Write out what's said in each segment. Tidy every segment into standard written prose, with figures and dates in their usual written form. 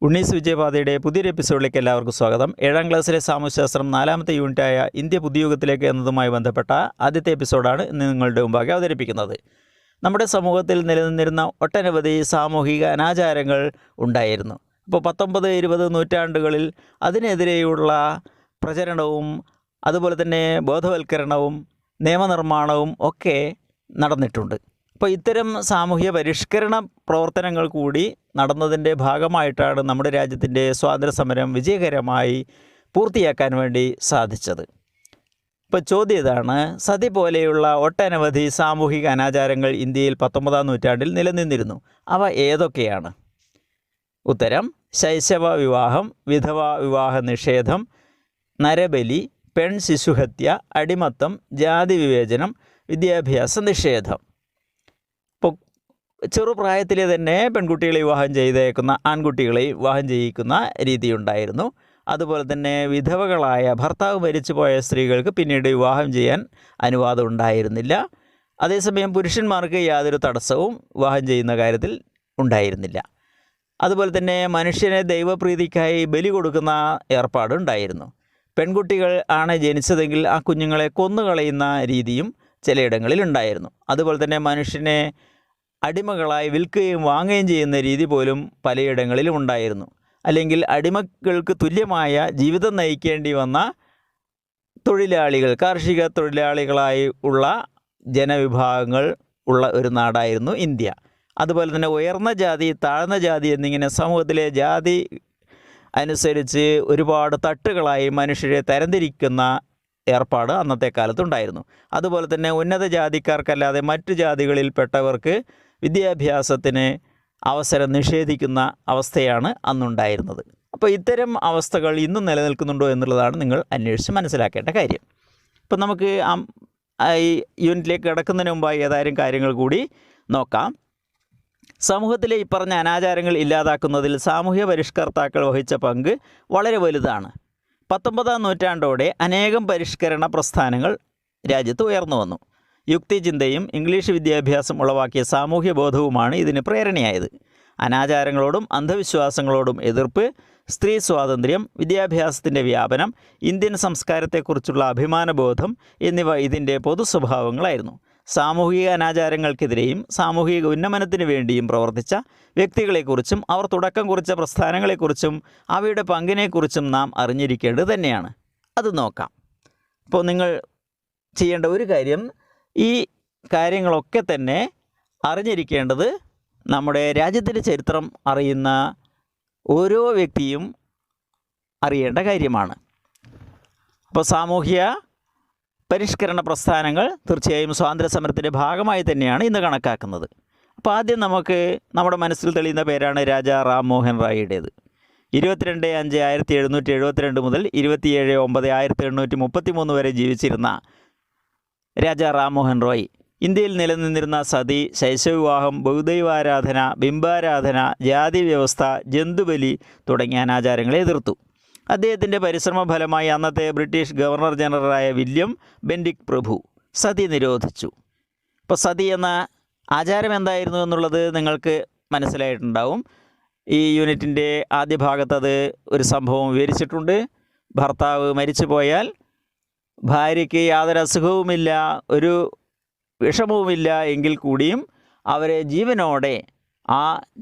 ഉണ്ണീസ് വിജയപാതയുടെ പുതിയൊരു എപ്പിസോഡിലേക്ക് എല്ലാവർക്കും സ്വാഗതം. 7ാം ക്ലാസ്സിലെ സാമൂഹ്യശാസ്ത്രം 4ാമത്തെ യൂണിറ്റായ ഇന്ത്യ പുതുയുഗത്തിലേക്ക് എന്നതുമായി ബന്ധപ്പെട്ട ആദ്യത്തെ എപ്പിസോഡാണ് ഇന്ന് നിങ്ങളുടെ മുമ്പാകെ അവതരിപ്പിക്കുന്നത്. നമ്മുടെ സമൂഹത്തിൽ നിലനിന്നിരുന്ന ഒട്ടനവധി സാമൂഹിക അനാചാരങ്ങൾ ഉണ്ടായിരുന്നു. ഇപ്പോൾ 19-20 നൂറ്റാണ്ടുകളിൽ അതിനെതിരെയുള്ള പ്രചരണവും അതുപോലെ തന്നെ ബോധവൽക്കരണവും നിയമനിർമ്മാണവും ഒക്കെ നടന്നിട്ടുണ്ട്. അപ്പോൾ ഇത്തരം സാമൂഹ്യ പരിഷ്കരണ പ്രവർത്തനങ്ങൾ കൂടി നടന്നതിൻ്റെ ഭാഗമായിട്ടാണ് നമ്മുടെ രാജ്യത്തിൻ്റെ സ്വാതന്ത്ര്യ സമരം വിജയകരമായി പൂർത്തിയാക്കാൻ വേണ്ടി സാധിച്ചത്. ഇപ്പോൾ ചോദ്യം ഇതാണ്: സതി പോലെയുള്ള ഒട്ടനവധി സാമൂഹിക അനാചാരങ്ങൾ ഇന്ത്യയിൽ 19ാം നൂറ്റാണ്ടിൽ നിലനിന്നിരുന്നു. അവ ഏതൊക്കെയാണ്? ഉത്തരം: ശൈശവ വിവാഹം, വിധവാ വിവാഹ നിഷേധം, നരബലി, പെൺ ശിശുഹത്യ, അടിമത്തം, ജാതി വിവേചനം, വിദ്യാഭ്യാസ നിഷേധം. ഇപ്പോൾ ചെറുപ്രായത്തിലെ തന്നെ പെൺകുട്ടികളെ വിവാഹം ചെയ്തേക്കുന്ന ആൺകുട്ടികളെ വിവാഹം ചെയ്യിക്കുന്ന രീതിയുണ്ടായിരുന്നു. അതുപോലെ തന്നെ വിധവകളായ ഭർത്താവ് മരിച്ചുപോയ സ്ത്രീകൾക്ക് പിന്നീട് വിവാഹം ചെയ്യാൻ അനുവാദം ഉണ്ടായിരുന്നില്ല. അതേസമയം പുരുഷന്മാർക്ക് യാതൊരു തടസ്സവും വിവാഹം ചെയ്യുന്ന കാര്യത്തിൽ ഉണ്ടായിരുന്നില്ല. അതുപോലെ തന്നെ മനുഷ്യനെ ദൈവപ്രീതിക്കായി ബലി കൊടുക്കുന്ന ഏർപ്പാടുണ്ടായിരുന്നു. പെൺകുട്ടികൾ ആണ് ജനിച്ചതെങ്കിൽ ആ കുഞ്ഞുങ്ങളെ കൊന്നുകളയുന്ന രീതിയും ചിലയിടങ്ങളിൽ ഉണ്ടായിരുന്നു. അതുപോലെ തന്നെ മനുഷ്യനെ അടിമകളായി വിൽക്കുകയും വാങ്ങുകയും ചെയ്യുന്ന രീതി പോലും പലയിടങ്ങളിലും ഉണ്ടായിരുന്നു. അല്ലെങ്കിൽ അടിമകൾക്ക് തുല്യമായ ജീവിതം നയിക്കേണ്ടി വന്ന തൊഴിലാളികൾ, കാർഷിക തൊഴിലാളികളായി ഉള്ള ജനവിഭാഗങ്ങൾ ഉള്ള ഒരു നാടായിരുന്നു ഇന്ത്യ. അതുപോലെ തന്നെ ഉയർന്ന ജാതി, താഴ്ന്ന ജാതി എന്നിങ്ങനെ സമൂഹത്തിലെ ജാതി അനുസരിച്ച് ഒരുപാട് തട്ടുകളായി മനുഷ്യരെ തരംതിരിക്കുന്ന ഏർപ്പാട് അന്നത്തെ കാലത്തുണ്ടായിരുന്നു. അതുപോലെ തന്നെ ഉന്നത ജാതിക്കാർക്കല്ലാതെ മറ്റു ജാതികളിൽപ്പെട്ടവർക്ക് വിദ്യാഭ്യാസത്തിന് അവസരം നിഷേധിക്കുന്ന അവസ്ഥയാണ് അന്നുണ്ടായിരുന്നത്. അപ്പോൾ ഇത്തരം അവസ്ഥകൾ ഇന്നും നിലനിൽക്കുന്നുണ്ടോ എന്നുള്ളതാണ് നിങ്ങൾ അന്വേഷിച്ച് മനസ്സിലാക്കേണ്ട കാര്യം. ഇപ്പം നമുക്ക് ഈ യൂണിറ്റിലേക്ക് കിടക്കുന്നതിന് മുമ്പായി ഏതാനും കാര്യങ്ങൾ കൂടി നോക്കാം. സമൂഹത്തിലെ ഈ പറഞ്ഞ അനാചാരങ്ങൾ ഇല്ലാതാക്കുന്നതിൽ സാമൂഹ്യ പരിഷ്കർത്താക്കൾ വഹിച്ച പങ്ക് വളരെ വലുതാണ്. 19ാം നൂറ്റാണ്ടോടെ അനേകം പരിഷ്കരണ പ്രസ്ഥാനങ്ങൾ രാജ്യത്ത് ഉയർന്നു വന്നു. യുക്തിചിന്തയും ഇംഗ്ലീഷ് വിദ്യാഭ്യാസം ഉളവാക്കിയ സാമൂഹ്യ ബോധവുമാണ് ഇതിന് പ്രേരണയായത്. അനാചാരങ്ങളോടും അന്ധവിശ്വാസങ്ങളോടും എതിർപ്പ്, സ്ത്രീ സ്വാതന്ത്ര്യം, വിദ്യാഭ്യാസത്തിൻ്റെ വ്യാപനം, ഇന്ത്യൻ സംസ്കാരത്തെക്കുറിച്ചുള്ള അഭിമാനബോധം എന്നിവ ഇതിൻ്റെ പൊതു സ്വഭാവങ്ങളായിരുന്നു. സാമൂഹിക അനാചാരങ്ങൾക്കെതിരെയും സാമൂഹിക ഉന്നമനത്തിന് വേണ്ടിയും പ്രവർത്തിച്ച വ്യക്തികളെക്കുറിച്ചും അവർ തുടക്കം കുറിച്ച പ്രസ്ഥാനങ്ങളെക്കുറിച്ചും അവയുടെ പങ്കിനെക്കുറിച്ചും നാം അറിഞ്ഞിരിക്കേണ്ടത് തന്നെയാണ്. അത് നോക്കാം. അപ്പോൾ നിങ്ങൾ ചെയ്യേണ്ട ഒരു കാര്യം, ഈ കാര്യങ്ങളൊക്കെ തന്നെ അറിഞ്ഞിരിക്കേണ്ടത് നമ്മുടെ രാജ്യത്തിൻ്റെ ചരിത്രം അറിയുന്ന ഓരോ വ്യക്തിയും അറിയേണ്ട കാര്യമാണ്. അപ്പോൾ സാമൂഹ്യ പരിഷ്കരണ പ്രസ്ഥാനങ്ങൾ തീർച്ചയായും സ്വാതന്ത്ര്യ സമരത്തിൻ്റെ ഭാഗമായി തന്നെയാണ് ഇന്ന് കണക്കാക്കുന്നത്. അപ്പോൾ ആദ്യം നമുക്ക് നമ്മുടെ മനസ്സിൽ തെളിയുന്ന പേരാണ് രാജാ റാം മോഹൻ റായിയുടേത്. 22/5/1772 മുതൽ 27/9/1833 വരെ ജീവിച്ചിരുന്ന രാജാ റാം മോഹൻ റോയ് ഇന്ത്യയിൽ നിലനിന്നിരുന്ന സതി, ശൈശവവിവാഹം, ബഹുദൈവാരാധന, ബിംബാരാധന, ജാതി വ്യവസ്ഥ, ജന്തുബലി തുടങ്ങിയ അനാചാരങ്ങളെ എതിർത്തു. അദ്ദേഹത്തിൻ്റെ പരിശ്രമ ഫലമായി അന്നത്തെ ബ്രിട്ടീഷ് ഗവർണർ ജനറലായ വില്യം ബെൻഡിക് പ്രഭു സതി നിരോധിച്ചു. ഇപ്പോൾ സതി എന്ന ആചാരം എന്തായിരുന്നു എന്നുള്ളത് നിങ്ങൾക്ക് മനസ്സിലായിട്ടുണ്ടാവും. ഈ യൂണിറ്റിൻ്റെ ആദ്യ ഭാഗത്ത് അത് ഒരു സംഭവം വിവരിച്ചിട്ടുണ്ട്. ഭർത്താവ് മരിച്ചു പോയാൽ ഭാര്യയ്ക്ക് യാതൊരു അസുഖവുമില്ല, ഒരു വിഷമവുമില്ല എങ്കിൽ കൂടിയും അവരെ ജീവനോടെ ആ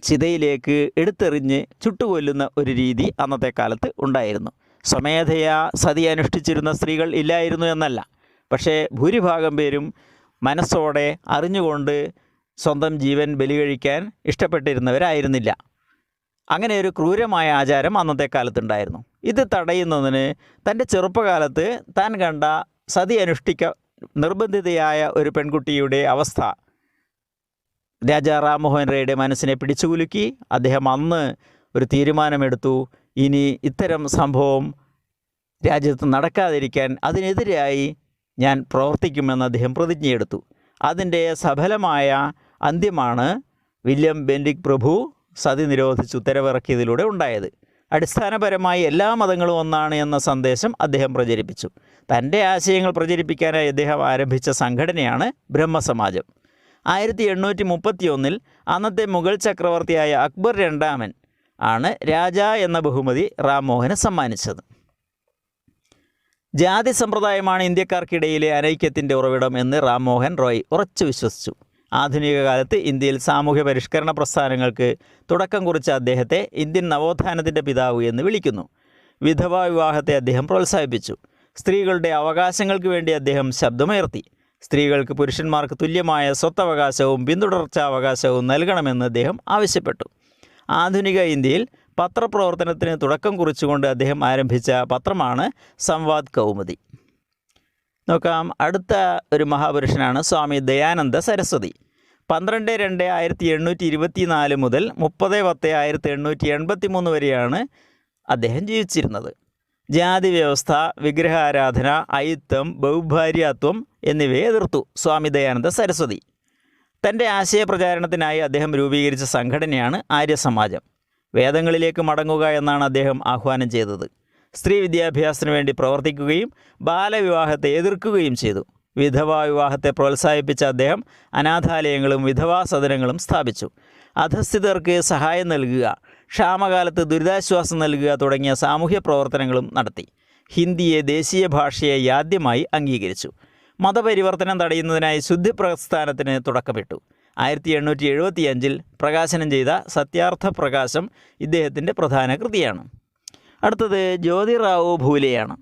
ചിതയിലേക്ക് എടുത്തെറിഞ്ഞ് ചുട്ടുകൊല്ലുന്ന ഒരു രീതി അന്നത്തെ കാലത്ത് ഉണ്ടായിരുന്നു. സ്വമേധയാ സതി അനുഷ്ഠിച്ചിരുന്ന സ്ത്രീകൾ ഇല്ലായിരുന്നു എന്നല്ല, പക്ഷേ ഭൂരിഭാഗം പേരും മനസ്സോടെ അറിഞ്ഞുകൊണ്ട് സ്വന്തം ജീവൻ ബലികഴിക്കാൻ ഇഷ്ടപ്പെട്ടിരുന്നവരായിരുന്നില്ല. അങ്ങനെ ഒരു ക്രൂരമായ ആചാരം അന്നത്തെ കാലത്തുണ്ടായിരുന്നു. ഇത് തടയുന്നതിന് തൻ്റെ ചെറുപ്പകാലത്ത് താൻ കണ്ട സതി നിർബന്ധിതയായ ഒരു പെൺകുട്ടിയുടെ അവസ്ഥ രാജാ റാം മോഹൻ റോയിയുടെ മനസ്സിനെ പിടിച്ചുകുലുക്കി. അദ്ദേഹം അന്ന് ഒരു തീരുമാനമെടുത്തു, ഇനി ഇത്തരം സംഭവം രാജ്യത്ത് നടക്കാതിരിക്കാൻ അതിനെതിരായി ഞാൻ പ്രവർത്തിക്കുമെന്ന് അദ്ദേഹം പ്രതിജ്ഞയെടുത്തു. അതിൻ്റെ സഫലമായ അന്ത്യമാണ് വില്യം ബെൻഡിക് പ്രഭു സതി നിരോധിച്ച് ഉത്തരവിറക്കിയതിലൂടെ ഉണ്ടായത്. അടിസ്ഥാനപരമായി എല്ലാ മതങ്ങളും ഒന്നാണ് എന്ന സന്ദേശം അദ്ദേഹം പ്രചരിപ്പിച്ചു. തൻ്റെ ആശയങ്ങൾ പ്രചരിപ്പിക്കാനായി അദ്ദേഹം ആരംഭിച്ച സംഘടനയാണ് ബ്രഹ്മസമാജം. 1831 അന്നത്തെ മുഗൾ ചക്രവർത്തിയായ അക്ബർ രണ്ടാമൻ ആണ് രാജ എന്ന ബഹുമതി റാം മോഹന് സമ്മാനിച്ചത്. ജാതി സമ്പ്രദായമാണ് ഇന്ത്യക്കാർക്കിടയിലെ അനൈക്യത്തിൻ്റെ ഉറവിടം എന്ന് റാം മോഹൻ റോയ് ഉറച്ചു വിശ്വസിച്ചു. ആധുനിക കാലത്ത് ഇന്ത്യയിൽ സാമൂഹ്യ പരിഷ്കരണ പ്രസ്ഥാനങ്ങൾക്ക് തുടക്കം കുറിച്ച അദ്ദേഹത്തെ ഇന്ത്യൻ നവോത്ഥാനത്തിൻ്റെ പിതാവ് എന്ന് വിളിക്കുന്നു. വിധവാ വിവാഹത്തെ അദ്ദേഹം പ്രോത്സാഹിപ്പിച്ചു. സ്ത്രീകളുടെ അവകാശങ്ങൾക്ക് വേണ്ടി അദ്ദേഹം ശബ്ദമുയർത്തി. സ്ത്രീകൾക്ക് പുരുഷന്മാർക്ക് തുല്യമായ സ്വത്തവകാശവും പിന്തുടർച്ചാവകാശവും നൽകണമെന്ന് അദ്ദേഹം ആവശ്യപ്പെട്ടു. ആധുനിക ഇന്ത്യയിൽ പത്രപ്രവർത്തനത്തിന് തുടക്കം കുറിച്ചുകൊണ്ട് അദ്ദേഹം ആരംഭിച്ച പത്രമാണ് സംവാദ് കൗമുദി. നോക്കാം, അടുത്ത ഒരു മഹാപുരുഷനാണ് സ്വാമി ദയാനന്ദ സരസ്വതി. 12/2/1824 മുതൽ 30/10/1883 വരെയാണ് അദ്ദേഹം ജീവിച്ചിരുന്നത്. ജാതി വ്യവസ്ഥ, വിഗ്രഹാരാധന, അയിത്തം, ബഹുഭാര്യാത്വം എന്നിവയെ എതിർത്തു സ്വാമി ദയാനന്ദ സരസ്വതി. തൻ്റെ ആശയപ്രചാരണത്തിനായി അദ്ദേഹം രൂപീകരിച്ച സംഘടനയാണ് ആര്യസമാജം. വേദങ്ങളിലേക്ക് മടങ്ങുക എന്നാണ് അദ്ദേഹം ആഹ്വാനം ചെയ്തത്. സ്ത്രീ വിദ്യാഭ്യാസത്തിന് വേണ്ടി പ്രവർത്തിക്കുകയും ബാലവിവാഹത്തെ എതിർക്കുകയും ചെയ്തു. വിധവാ വിവാഹത്തെ പ്രോത്സാഹിപ്പിച്ച അദ്ദേഹം അനാഥാലയങ്ങളും വിധവാ സദനങ്ങളും സ്ഥാപിച്ചു. അധസ്ഥിതർക്ക് സഹായം നൽകുക, ക്ഷാമകാലത്ത് ദുരിതാശ്വാസം നൽകുക തുടങ്ങിയ സാമൂഹ്യ പ്രവർത്തനങ്ങളും നടത്തി. ഹിന്ദിയെ ദേശീയ ഭാഷയായി ആദ്യമായി അംഗീകരിച്ചു. മതപരിവർത്തനം തടയുന്നതിനായി ശുദ്ധി പ്രസ്ഥാനത്തിന് തുടക്കമിട്ടു. 1875 പ്രകാശനം ചെയ്ത സത്യാർത്ഥ പ്രകാശം ഇദ്ദേഹത്തിൻ്റെ പ്രധാന കൃതിയാണ്. അടുത്തത് ജ്യോതിറാവു ഫൂലെയാണ്.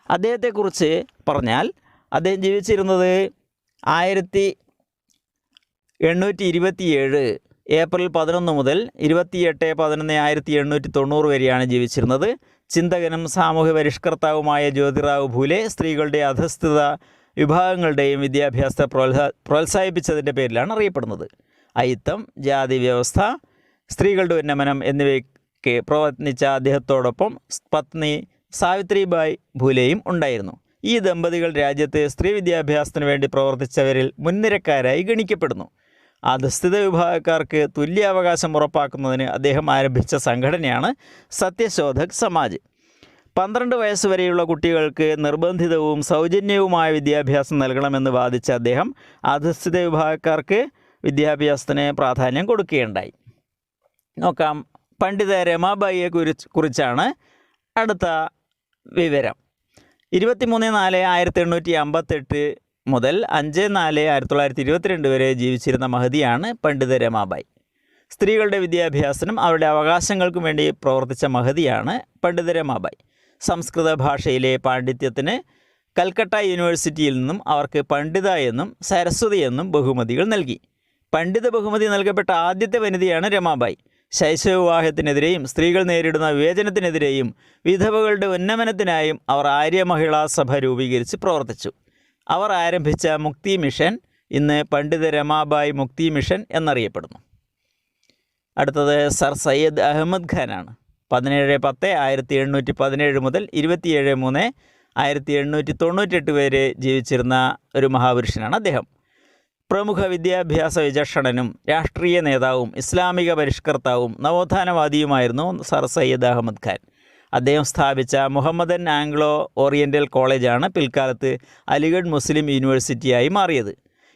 അദ്ദേഹത്തെക്കുറിച്ച് പറഞ്ഞാൽ അദ്ദേഹം ജീവിച്ചിരുന്നത് 1827 ഏപ്രിൽ 11 മുതൽ 28/11/1890 വരെയാണ് ജീവിച്ചിരുന്നത്. ചിന്തകനും സാമൂഹ്യ പരിഷ്കർത്താവുമായ ജ്യോതിറാവു ഫൂലെ സ്ത്രീകളുടെ അധസ്ഥിത വിഭാഗങ്ങളുടെയും വിദ്യാഭ്യാസത്തെ പ്രോത്സാഹിപ്പിച്ചതിൻ്റെ പേരിലാണ് അറിയപ്പെടുന്നത്. അയിത്തം, ജാതി വ്യവസ്ഥ, സ്ത്രീകളുടെ ഉന്നമനം എന്നിവയ്ക്ക് പ്രവർത്തിച്ച അദ്ദേഹത്തോടൊപ്പം പത്നി സാവിത്രിബായ് ഫൂലെയും ഉണ്ടായിരുന്നു. ഈ ദമ്പതികൾ രാജ്യത്ത് സ്ത്രീ വിദ്യാഭ്യാസത്തിന് വേണ്ടി പ്രവർത്തിച്ചവരിൽ മുൻനിരക്കാരായി ഗണിക്കപ്പെടുന്നു. അധസ്ഥിത വിഭാഗക്കാർക്ക് തുല്യാവകാശം ഉറപ്പാക്കുന്നതിന് അദ്ദേഹം ആരംഭിച്ച സംഘടനയാണ് സത്യശോധക് സമാജ്. 12 വയസ്സ് വരെയുള്ള കുട്ടികൾക്ക് നിർബന്ധിതവും സൗജന്യവുമായ വിദ്യാഭ്യാസം നൽകണമെന്ന് വാദിച്ച അദ്ദേഹം അധസ്ഥിത വിഭാഗക്കാർക്ക് വിദ്യാഭ്യാസത്തിന് പ്രാധാന്യം കൊടുക്കുകയുണ്ടായി. നോക്കാം, പണ്ഡിത രമാബായിയെ കുറിച്ചാണ് അടുത്ത വിവരം. 23/4/1858 മുതൽ 5/4/1922 വരെ ജീവിച്ചിരുന്ന മഹതിയാണ് പണ്ഡിത രമാബായി. സ്ത്രീകളുടെ വിദ്യാഭ്യാസത്തിനും അവരുടെ അവകാശങ്ങൾക്കും വേണ്ടി പ്രവർത്തിച്ച മഹതിയാണ് പണ്ഡിത രമാബായി. സംസ്കൃത ഭാഷയിലെ പാണ്ഡിത്യത്തിന് കൽക്കട്ട യൂണിവേഴ്സിറ്റിയിൽ നിന്നും അവർക്ക് പണ്ഡിത എന്നും സരസ്വതി എന്നും ബഹുമതികൾ നൽകി. പണ്ഡിത ബഹുമതി നൽകപ്പെട്ട ആദ്യത്തെ വനിതയാണ് രമാബായി. ശൈശവവിവാഹത്തിനെതിരെയും സ്ത്രീകൾ നേരിടുന്ന വിവേചനത്തിനെതിരെയും വിധവകളുടെ ഉന്നമനത്തിനായും അവർ ആര്യ മഹിളാ സഭ രൂപീകരിച്ച് പ്രവർത്തിച്ചു. അവർ ആരംഭിച്ച മുക്തി മിഷൻ ഇന്ന് പണ്ഡിത രമാബായി മുക്തി മിഷൻ എന്നറിയപ്പെടുന്നു. അടുത്തത് സർ സയ്യദ് അഹമ്മദ് ഖാനാണ്. 17/10/1817 മുതൽ 27/3/1898 വരെ ജീവിച്ചിരുന്ന ഒരു മഹാപുരുഷനാണ് അദ്ദേഹം. പ്രമുഖ വിദ്യാഭ്യാസ വിചക്ഷണനും രാഷ്ട്രീയ നേതാവും ഇസ്ലാമിക പരിഷ്കർത്താവും നവോത്ഥാനവാദിയുമായിരുന്നു സർ സയ്യദ് അഹമ്മദ് ഖാൻ. അദ്ദേഹം സ്ഥാപിച്ച മുഹമ്മദൻ ആംഗ്ലോ ഓറിയൻ്റൽ കോളേജാണ് പിൽക്കാലത്ത് അലിഗഡ് മുസ്ലിം യൂണിവേഴ്സിറ്റിയായി മാറിയത്.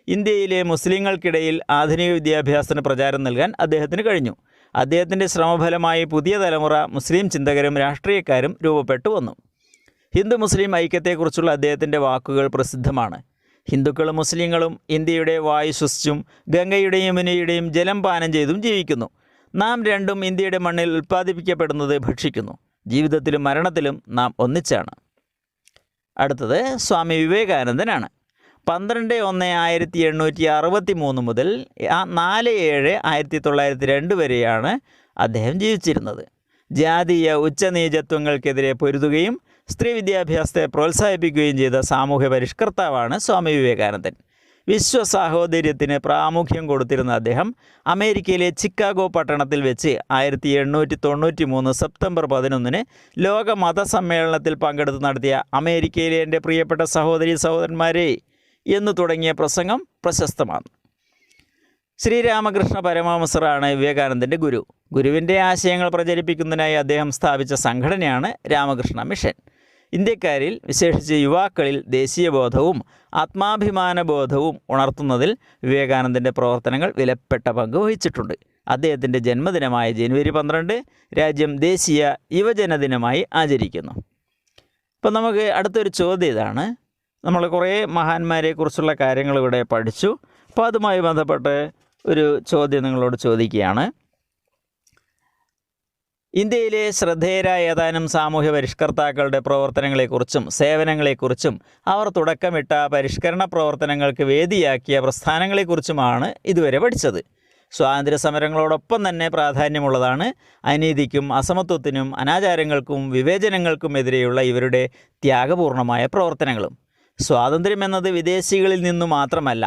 ഇന്ത്യയിലെ മുസ്ലിങ്ങൾക്കിടയിൽ ആധുനിക വിദ്യാഭ്യാസത്തിന് പ്രചാരം നൽകാൻ അദ്ദേഹത്തിന് കഴിഞ്ഞു. അദ്ദേഹത്തിൻ്റെ ശ്രമഫലമായി പുതിയ തലമുറ മുസ്ലിം ചിന്തകരും രാഷ്ട്രീയക്കാരും രൂപപ്പെട്ടു വന്നു. ഹിന്ദു മുസ്ലിം ഐക്യത്തെക്കുറിച്ചുള്ള അദ്ദേഹത്തിൻ്റെ വാക്കുകൾ പ്രസിദ്ധമാണ്. ഹിന്ദുക്കളും മുസ്ലിങ്ങളും ഇന്ത്യയുടെ വായു ശ്വസിച്ചും ഗംഗയുടെയും യമുനയുടെയും ജലം പാനം ചെയ്തും ജീവിക്കുന്നു. നാം രണ്ടും ഇന്ത്യയുടെ മണ്ണിൽ ഉൽപ്പാദിപ്പിക്കപ്പെടുന്നത് ഭക്ഷിക്കുന്നു. ജീവിതത്തിലും മരണത്തിലും നാം ഒന്നിച്ചാണ്. അടുത്തത് സ്വാമി വിവേകാനന്ദനാണ്. 12/1/1863 മുതൽ 4/7/1902 വരെയാണ് അദ്ദേഹം ജീവിച്ചിരുന്നത്. ജാതീയ ഉച്ചനീചത്വങ്ങൾക്കെതിരെ പൊരുതുകയും സ്ത്രീ വിദ്യാഭ്യാസത്തെ പ്രോത്സാഹിപ്പിക്കുകയും ചെയ്ത സാമൂഹ്യ പരിഷ്കർത്താവാണ് സ്വാമി വിവേകാനന്ദൻ. വിശ്വസാഹോദര്യത്തിന് പ്രാമുഖ്യം കൊടുത്തിരുന്ന അദ്ദേഹം അമേരിക്കയിലെ ചിക്കാഗോ പട്ടണത്തിൽ വെച്ച് 1893 സെപ്റ്റംബർ 11 ലോക മതസമ്മേളനത്തിൽ പങ്കെടുത്ത് നടത്തിയ അമേരിക്കയിലെ എൻ്റെ പ്രിയപ്പെട്ട സഹോദരി സഹോദരന്മാരെ എന്നു തുടങ്ങിയ പ്രസംഗം പ്രശസ്തമാണ്. ശ്രീരാമകൃഷ്ണ പരമഹംസറാണ് വിവേകാനന്ദൻ്റെ ഗുരു. ഗുരുവിൻ്റെ ആശയങ്ങൾ പ്രചരിപ്പിക്കുന്നതിനായി അദ്ദേഹം സ്ഥാപിച്ച സംഘടനയാണ് രാമകൃഷ്ണ മിഷൻ. ഇന്ത്യക്കാരിൽ വിശേഷിച്ച് യുവാക്കളിൽ ദേശീയബോധവും ആത്മാഭിമാനബോധവും ഉണർത്തുന്നതിൽ വിവേകാനന്ദൻ്റെ പ്രവർത്തനങ്ങൾ വിലപ്പെട്ട പങ്ക് വഹിച്ചിട്ടുണ്ട്. അദ്ദേഹത്തിൻ്റെ ജന്മദിനമായ ജനുവരി 12 രാജ്യം ദേശീയ യുവജന ദിനമായി ആചരിക്കുന്നു. അപ്പോൾ നമുക്ക് അടുത്തൊരു ചോദ്യം ഇതാണ്. നമ്മൾ കുറേ മഹാന്മാരെക്കുറിച്ചുള്ള കാര്യങ്ങൾ ഇവിടെ പഠിച്ചു. അപ്പോൾ അതുമായി ബന്ധപ്പെട്ട് ഒരു ചോദ്യം നിങ്ങളോട് ചോദിക്കുകയാണ്. ഇന്ത്യയിലെ ശ്രദ്ധേയരായ ഏതാനും സാമൂഹ്യ പരിഷ്കർത്താക്കളുടെ പ്രവർത്തനങ്ങളെക്കുറിച്ചും സേവനങ്ങളെക്കുറിച്ചും അവർ തുടക്കമിട്ട പരിഷ്കരണ പ്രവർത്തനങ്ങൾക്ക് വേദിയാക്കിയ പ്രസ്ഥാനങ്ങളെക്കുറിച്ചുമാണ് ഇതുവരെ പഠിച്ചത്. സ്വാതന്ത്ര്യ സമരങ്ങളോടൊപ്പം തന്നെ പ്രാധാന്യമുള്ളതാണ് അനീതിക്കും അസമത്വത്തിനും അനാചാരങ്ങൾക്കും വിവേചനങ്ങൾക്കും എതിരെയുള്ള ഇവരുടെ ത്യാഗപൂർണമായ പ്രവർത്തനങ്ങളും. സ്വാതന്ത്ര്യം എന്നത് വിദേശികളിൽ നിന്നു മാത്രമല്ല,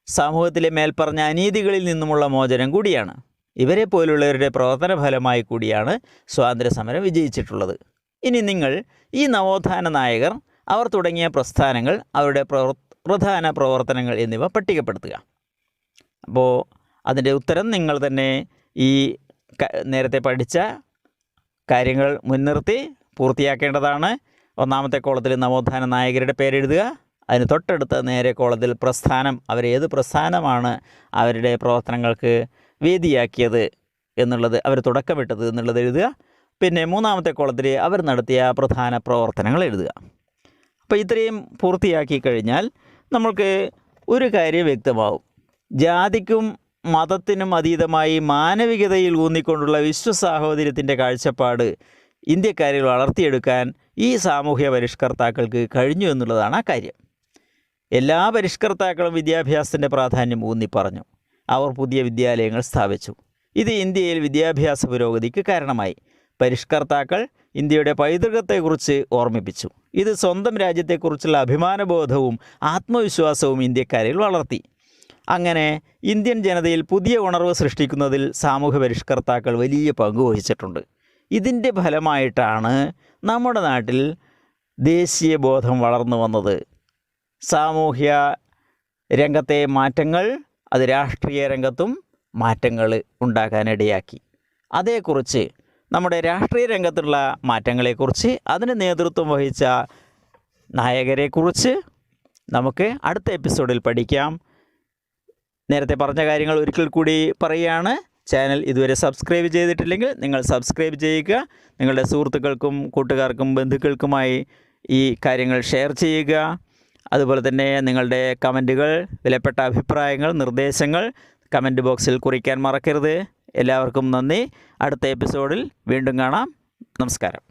സമൂഹത്തിലെ മേൽപ്പറഞ്ഞ അനീതികളിൽ നിന്നുമുള്ള മോചനം കൂടിയാണ്. ഇവരെ പോലുള്ളവരുടെ പ്രവർത്തന ഫലമായി കൂടിയാണ് സ്വാതന്ത്ര്യ സമരം വിജയിച്ചിട്ടുള്ളത്. ഇനി നിങ്ങൾ ഈ നവോത്ഥാന നായകർ, അവർ തുടങ്ങിയ പ്രസ്ഥാനങ്ങൾ, അവരുടെ പ്രധാന പ്രവർത്തനങ്ങൾ എന്നിവ പട്ടികപ്പെടുത്തുക. അപ്പോൾ അതിൻ്റെ ഉത്തരം നിങ്ങൾ തന്നെ ഈ നേരത്തെ പഠിച്ച കാര്യങ്ങൾ മുൻനിർത്തി പൂർത്തിയാക്കേണ്ടതാണ്. ഒന്നാമത്തെ കോളത്തിൽ നവോത്ഥാന നായകരുടെ പേരെഴുതുക. അതിന് തൊട്ടടുത്ത നേരെ കോളത്തിൽ പ്രസ്ഥാനം, അവരേത് പ്രസ്ഥാനമാണ് അവരുടെ പ്രവർത്തനങ്ങൾക്ക് വേദിയാക്കിയത് എന്നുള്ളത്, അവർ തുടക്കമിട്ടത് എന്നുള്ളത് എഴുതുക. പിന്നെ മൂന്നാമത്തെ കോളത്തിൽ അവർ നടത്തിയ പ്രധാന പ്രവർത്തനങ്ങൾ എഴുതുക. അപ്പോൾ ഇത്രയും പൂർത്തിയാക്കി കഴിഞ്ഞാൽ നമ്മൾക്ക് ഒരു കാര്യം വ്യക്തമാവും. ജാതിക്കും മതത്തിനും അതീതമായി മാനവികതയിൽ ഊന്നിക്കൊണ്ടുള്ള വിശ്വസാഹോദര്യത്തിൻ്റെ കാഴ്ചപ്പാട് ഇന്ത്യക്കാരിൽ വളർത്തിയെടുക്കാൻ ഈ സാമൂഹ്യ പരിഷ്കർത്താക്കൾക്ക് കഴിഞ്ഞു എന്നുള്ളതാണ് ആ കാര്യം. എല്ലാ പരിഷ്കർത്താക്കളും വിദ്യാഭ്യാസത്തിൻ്റെ പ്രാധാന്യം ഊന്നി പറഞ്ഞു. അവർ പുതിയ വിദ്യാലയങ്ങൾ സ്ഥാപിച്ചു. ഇത് ഇന്ത്യയിൽ വിദ്യാഭ്യാസ പുരോഗതിക്ക് കാരണമായി. പരിഷ്കർത്താക്കൾ ഇന്ത്യയുടെ പൈതൃകത്തെക്കുറിച്ച് ഓർമ്മിപ്പിച്ചു. ഇത് സ്വന്തം രാജ്യത്തെക്കുറിച്ചുള്ള അഭിമാനബോധവും ആത്മവിശ്വാസവും ഇന്ത്യക്കാരിൽ വളർത്തി. അങ്ങനെ ഇന്ത്യൻ ജനതയിൽ പുതിയ ഉണർവ് സൃഷ്ടിക്കുന്നതിൽ സാമൂഹ്യ പരിഷ്കർത്താക്കൾ വലിയ പങ്ക് വഹിച്ചിട്ടുണ്ട്. ഇതിൻ്റെ ഫലമായിട്ടാണ് നമ്മുടെ നാട്ടിൽ ദേശീയ ബോധം വളർന്നു വന്നത്. സാമൂഹ്യ രംഗത്തെ മാറ്റങ്ങൾ അത് രാഷ്ട്രീയ രംഗത്തും മാറ്റങ്ങൾ ഉണ്ടാക്കാനിടയാക്കി. അതേക്കുറിച്ച്, നമ്മുടെ രാഷ്ട്രീയ രംഗത്തുള്ള മാറ്റങ്ങളെക്കുറിച്ച്, അതിന് നേതൃത്വം വഹിച്ച നായകരെക്കുറിച്ച് നമുക്ക് അടുത്ത എപ്പിസോഡിൽ പഠിക്കാം. നേരത്തെ പറഞ്ഞ കാര്യങ്ങൾ ഒരിക്കൽ കൂടി പറയുകയാണ്. ചാനൽ ഇതുവരെ സബ്സ്ക്രൈബ് ചെയ്തിട്ടില്ലെങ്കിൽ നിങ്ങൾ സബ്സ്ക്രൈബ് ചെയ്യുക. നിങ്ങളുടെ സുഹൃത്തുക്കൾക്കും കൂട്ടുകാർക്കും ബന്ധുക്കൾക്കുമായി ഈ കാര്യങ്ങൾ ഷെയർ ചെയ്യുക. അതുപോലെ തന്നെ നിങ്ങളുടെ കമൻറ്റുകൾ, വിലപ്പെട്ട അഭിപ്രായങ്ങൾ, നിർദ്ദേശങ്ങൾ കമൻറ്റ് ബോക്സിൽ കുറിക്കാൻ മറക്കരുത്. എല്ലാവർക്കും നന്ദി. അടുത്ത എപ്പിസോഡിൽ വീണ്ടും കാണാം. നമസ്കാരം.